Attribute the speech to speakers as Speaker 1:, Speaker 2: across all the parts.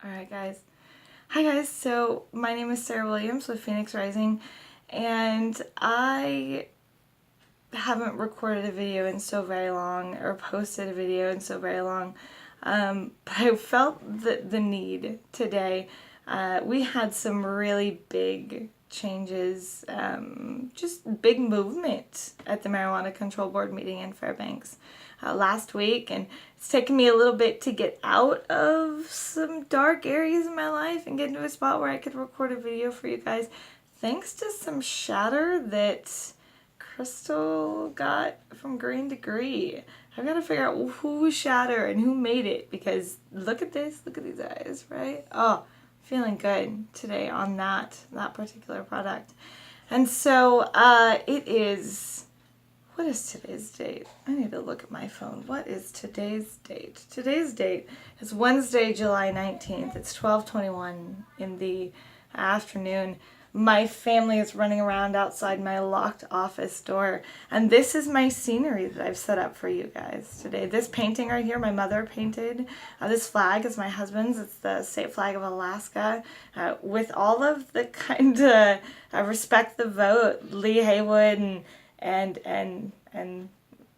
Speaker 1: Alright guys. Hi guys, so my name is Sarah Williams with Phoenix Rising, and I haven't recorded a video in so very long, or posted a video in so very long, but I felt the need today. We had some really big changes, just big movement at the Marijuana Control Board meeting in Fairbanks last week, and it's taken me a little bit to get out of some dark areas in my life and get into a spot where I could record a video for you guys, thanks to some shatter that Crystal got from Green Degree. I've got to figure out who shatter and who made it, because look at this, look at these eyes, right? Oh, feeling good today on that particular product. And so it is, what is today's date? I need to look at my phone. What is today's date? Today's date is Wednesday, July 19th. It's 12:21 in the afternoon. My family is running around outside my locked office door, and this is my scenery that I've set up for you guys today. This painting right here, my mother painted. This flag is my husband's. It's the state flag of Alaska, with all of the kind of respect the vote, Lee Haywood and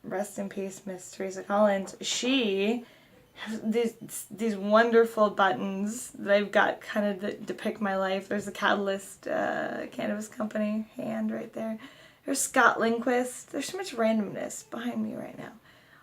Speaker 1: rest in peace, Miss Teresa Collins. She these wonderful buttons that I've got kind of that depict my life. There's the Catalyst Cannabis Company hand right there. There's Scott Lindquist. There's so much randomness behind me right now.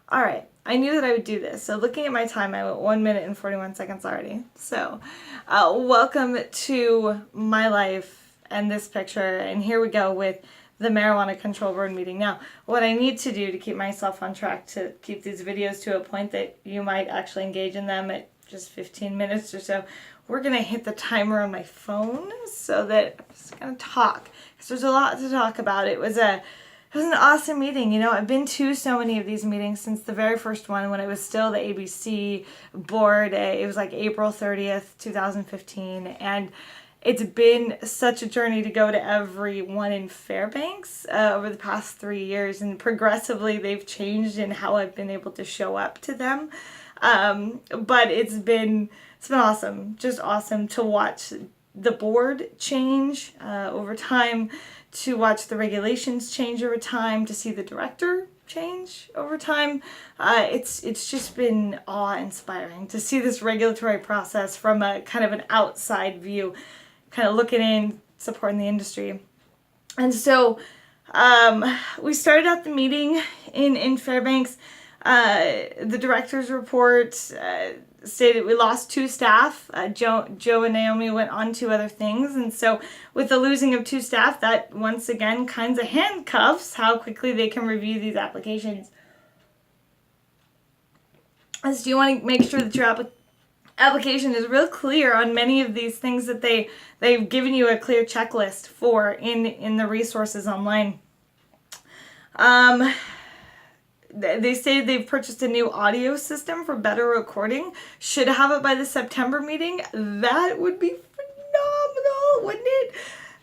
Speaker 1: All right, I knew that I would do this. So looking at my time, I went 1 minute and 41 seconds already. So welcome to my life and this picture. And here we go with the Marijuana Control Board meeting. Now, what I need to do to keep myself on track to keep these videos to a point that you might actually engage in them at just 15 minutes or so, we're going to hit the timer on my phone so that I'm just going to talk, because there's a lot to talk about. It was an awesome meeting. You know, I've been to so many of these meetings since the very first one when it was still the ABC board. It was like April 30th, 2015, and it's been such a journey to go to every one in Fairbanks over the past 3 years, and progressively they've changed in how I've been able to show up to them. But it's been awesome, just awesome to watch the board change over time, to watch the regulations change over time, to see the director change over time. It's just been awe-inspiring to see this regulatory process from a kind of an outside view, kind of looking in, supporting the industry. And so we started out the meeting in Fairbanks. The director's report stated we lost 2 staff. Joe and Naomi went on to other things. And so with the losing of 2 staff, that once again kinds of handcuffs how quickly they can review these applications. So you want to make sure that your application is real clear on many of these things that they've given you a clear checklist for in the resources online. They say they've purchased a new audio system for better recording. Should have it by the September meeting. That would be phenomenal, wouldn't it?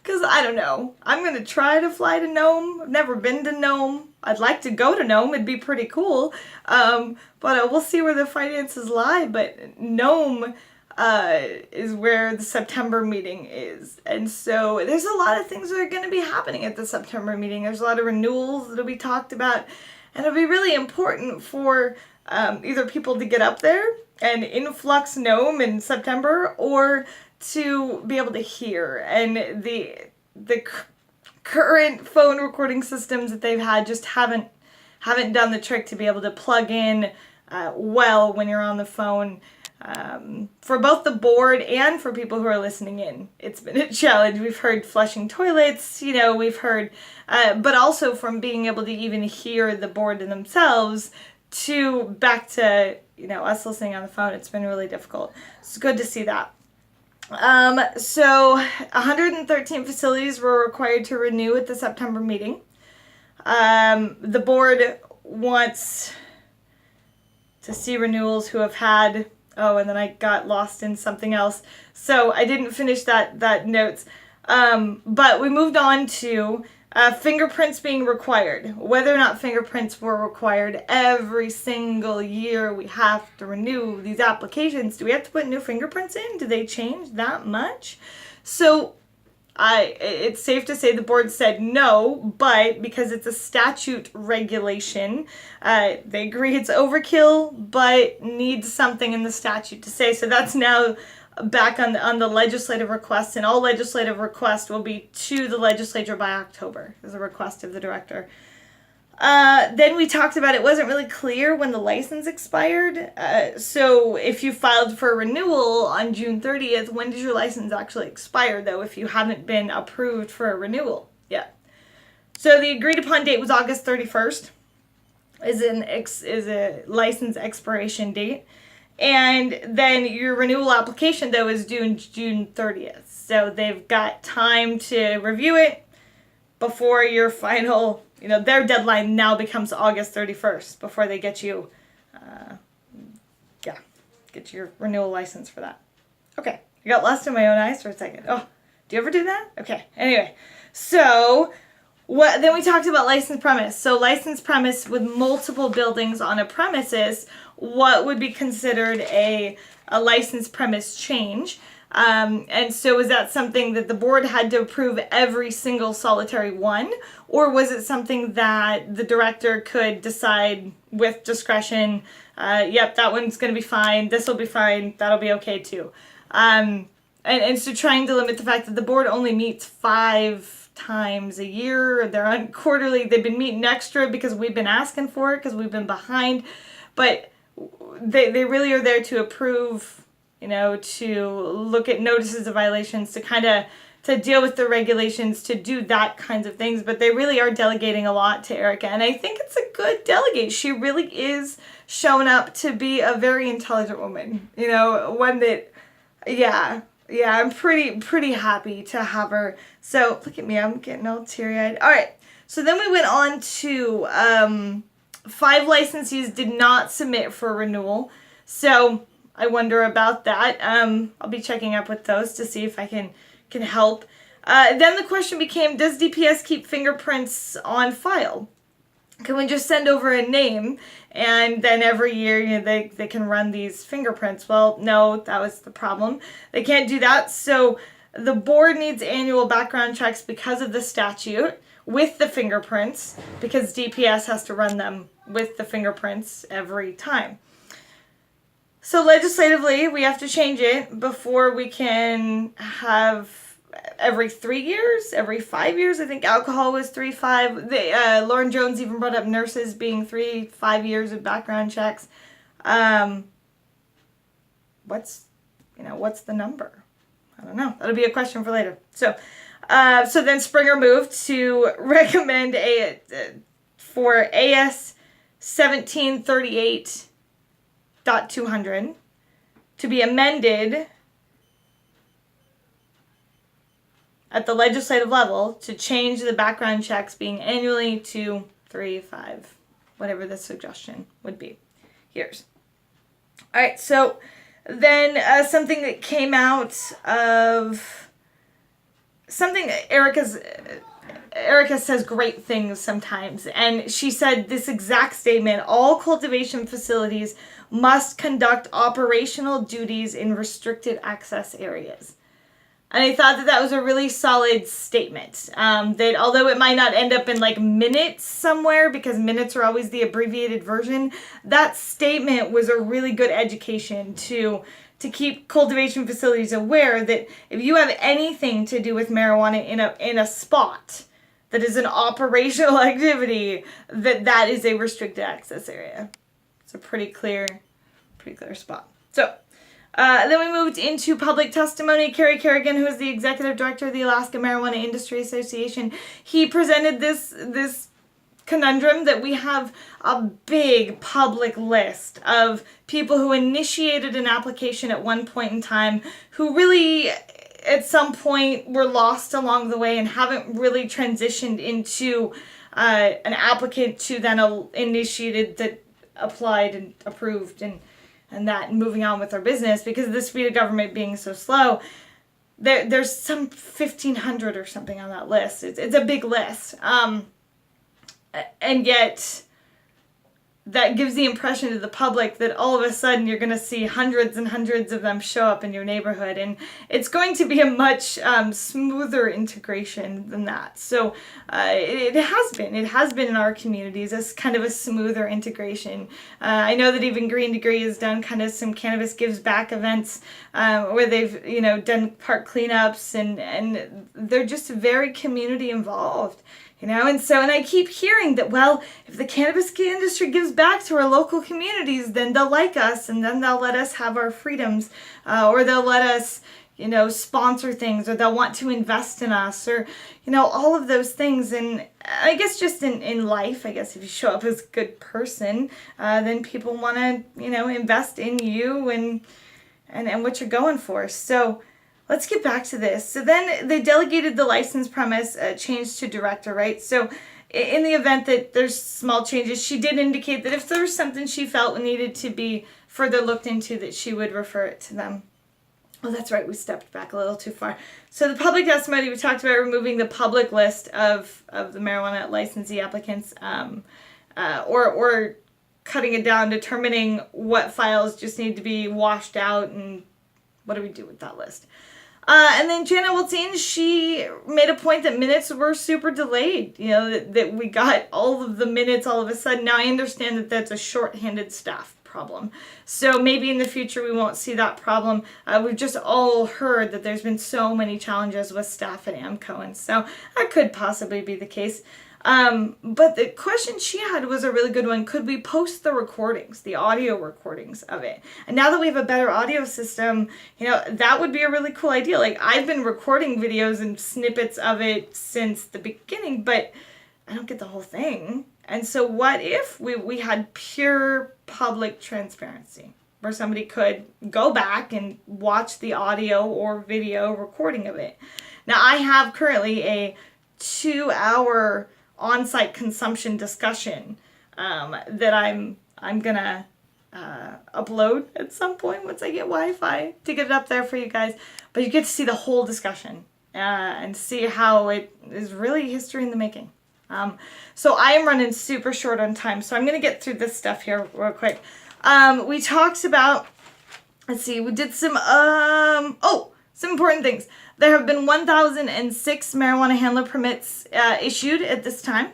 Speaker 1: Because I don't know. I'm going to try to fly to Nome. I've never been to Nome. I'd like to go to Nome. It'd be pretty cool. But we'll see where the finances lie. But Nome is where the September meeting is. And so there's a lot of things that are going to be happening at the September meeting. There's a lot of renewals that'll be talked about. And it'll be really important for either people to get up there and influx Nome in September, or to be able to hear. And the current phone recording systems that they've had just haven't done the trick to be able to plug in well when you're on the phone. For both the board and for people who are listening in, it's been a challenge. We've heard flushing toilets, we've heard, but also from being able to even hear the board in themselves to back to, us listening on the phone. It's been really difficult. It's good to see that. So 113 facilities were required to renew at the September meeting. The board wants to see renewals who have had, and then I got lost in something else, so I didn't finish that notes. But we moved on to Fingerprints being required. Whether or not fingerprints were required every single year we have to renew these applications. Do we have to put new fingerprints in? Do they change that much? So it's safe to say the board said no, but because it's a statute regulation, they agree it's overkill, but needs something in the statute to say. So that's now back on the legislative requests, and all legislative requests will be to the legislature by October as a request of the director. Then we talked about it wasn't really clear when the license expired. So if you filed for a renewal on June 30th, when does your license actually expire, though, if you haven't been approved for a renewal yet? So the agreed upon date was August 31st is a license expiration date. And then your renewal application, though, is due June 30th. So they've got time to review it before your final, their deadline now becomes August 31st before they get you, get your renewal license for that. Okay, I got lost in my own eyes for a second. Oh, do you ever do that? Okay, anyway. So then we talked about licensed premise. So licensed premise with multiple buildings on a premises, what would be considered a licensed premise change? And so is that something that the board had to approve every single solitary one? Or was it something that the director could decide with discretion, yep, that one's going to be fine, this will be fine, that'll be okay too. And so trying to limit the fact that the board only meets 5 times a year. They're on quarterly. They've been meeting extra because we've been asking for it because we've been behind. But they really are there to approve, to look at notices of violations, to deal with the regulations, to do that kinds of things. But they really are delegating a lot to Erica. And I think it's a good delegate. She really is shown up to be a very intelligent woman. One that, yeah, I'm pretty happy to have her. So look at me, I'm getting all teary-eyed. All right, so then we went on to 5 licensees did not submit for renewal. So I wonder about that. I'll be checking up with those to see if I can help. Then the question became, does DPS keep fingerprints on file? Can we just send over a name and then every year they can run these fingerprints? Well, no, that was the problem. They can't do that. So the board needs annual background checks because of the statute with the fingerprints, because DPS has to run them with the fingerprints every time. So legislatively, we have to change it before we can have every 3 years, every 5 years. I think alcohol was 3, 5. Lauren Jones even brought up nurses being 3, 5 years of background checks. What's the number? I don't know. That'll be a question for later. So then Springer moved to recommend for AS 1738.200 to be amended at the legislative level to change the background checks being annually to 3, 5, whatever the suggestion would be. Here's. All right, so then something that came out of something Erica says great things sometimes, and she said this exact statement: all cultivation facilities must conduct operational duties in restricted access areas. And I thought that was a really solid statement. That although it might not end up in minutes somewhere, because minutes are always the abbreviated version, that statement was a really good education to keep cultivation facilities aware that if you have anything to do with marijuana in a spot that is an operational activity, that is a restricted access area. It's a pretty clear spot. So then we moved into public testimony. Kerry Kerrigan, who is the executive director of the Alaska Marijuana Industry Association, he presented this conundrum that we have a big public list of people who initiated an application at one point in time who really at some point were lost along the way and haven't really transitioned into an applicant to then initiated that applied and approved and that, and moving on with our business because of the speed of government being so slow. there's some 1,500 or something on that list. It's a big list. And yet that gives the impression to the public that all of a sudden you're going to see hundreds and hundreds of them show up in your neighborhood, and it's going to be a much smoother integration than that. So it has been in our communities as kind of a smoother integration. I know that even Green Degree has done kind of some cannabis gives back events where they've done park cleanups, and they're just very community involved. And I keep hearing that, well, if the cannabis industry gives back to our local communities, then they'll like us, and then they'll let us have our freedoms, or they'll let us, sponsor things, or they'll want to invest in us, or, all of those things. And I guess just in life, I guess if you show up as a good person, then people want to, invest in you and what you're going for. So let's get back to this. So then they delegated the license premise change to director, right? So in the event that there's small changes, she did indicate that if there was something she felt needed to be further looked into, that she would refer it to them. Oh, that's right. We stepped back a little too far. So the public testimony, we talked about removing the public list of the marijuana licensee applicants, or cutting it down, determining what files just need to be washed out, and what do we do with that list? And then Jana Wiltine, she made a point that minutes were super delayed, that we got all of the minutes all of a sudden. Now I understand that that's a shorthanded staff problem. So maybe in the future we won't see that problem. We've just all heard that there's been so many challenges with staff at AMCO, and so that could possibly be the case. But the question she had was a really good one. Could we post the recordings, the audio recordings of it? And now that we have a better audio system, that would be a really cool idea. Like, I've been recording videos and snippets of it since the beginning, but I don't get the whole thing. And so what if we had pure public transparency, where somebody could go back and watch the audio or video recording of it? Now, I have currently a 2-hour on-site consumption discussion that I'm gonna upload at some point once I get Wi-Fi to get it up there for you guys. But you get to see the whole discussion and see how it is really history in the making. So I am running super short on time, so I'm gonna get through this stuff here real quick. We talked about, we did some some important things. There have been 1,006 marijuana handler permits issued at this time.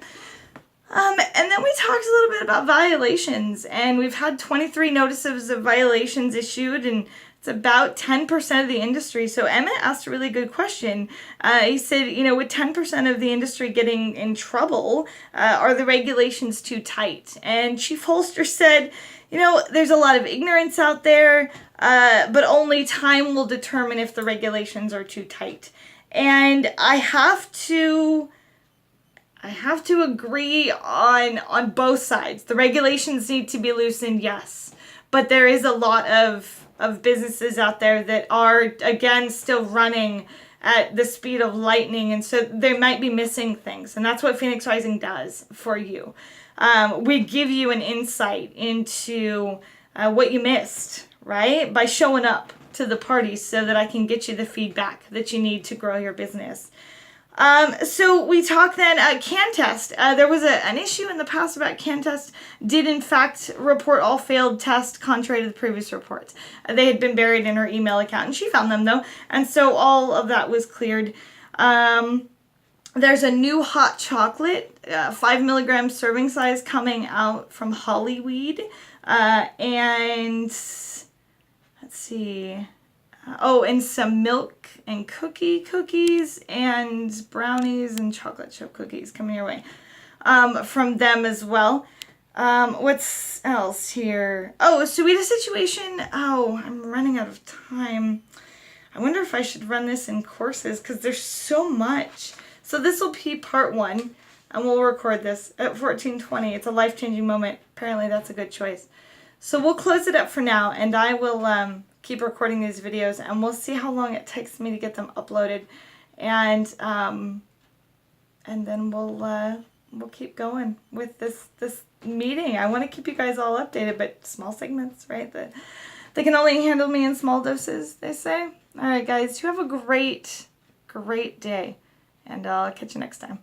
Speaker 1: And then we talked a little bit about violations, and we've had 23 notices of violations issued, and it's about 10% of the industry. So Emmett asked a really good question. He said, with 10% of the industry getting in trouble, are the regulations too tight? And Chief Holster said, there's a lot of ignorance out there, but only time will determine if the regulations are too tight. And I have to agree on both sides. The regulations need to be loosened, yes, but there is a lot of businesses out there that are, again, still running at the speed of lightning, and so they might be missing things, and that's what Phoenix Rising does for you. We give you an insight into what you missed, right? By showing up to the parties so that I can get you the feedback that you need to grow your business. So we talked then Can Test. There was an issue in the past about Can Test did in fact report all failed tests contrary to the previous reports. They had been buried in her email account, and she found them though, and so all of that was cleared. There's a new hot chocolate, 5 milligram serving size coming out from Hollyweed. And let's see. And some milk and cookies and brownies and chocolate chip cookies coming your way from them as well. What's else here? So we had a situation. I'm running out of time. I wonder if I should run this in courses because there's so much. So this will be part 1, and we'll record this at 14:20. It's a life-changing moment. Apparently that's a good choice. So we'll close it up for now, and I will keep recording these videos, and we'll see how long it takes me to get them uploaded, and then we'll keep going with this meeting. I want to keep you guys all updated, but small segments, right? They can only handle me in small doses, they say. Alright guys, you have a great day. And I'll catch you next time.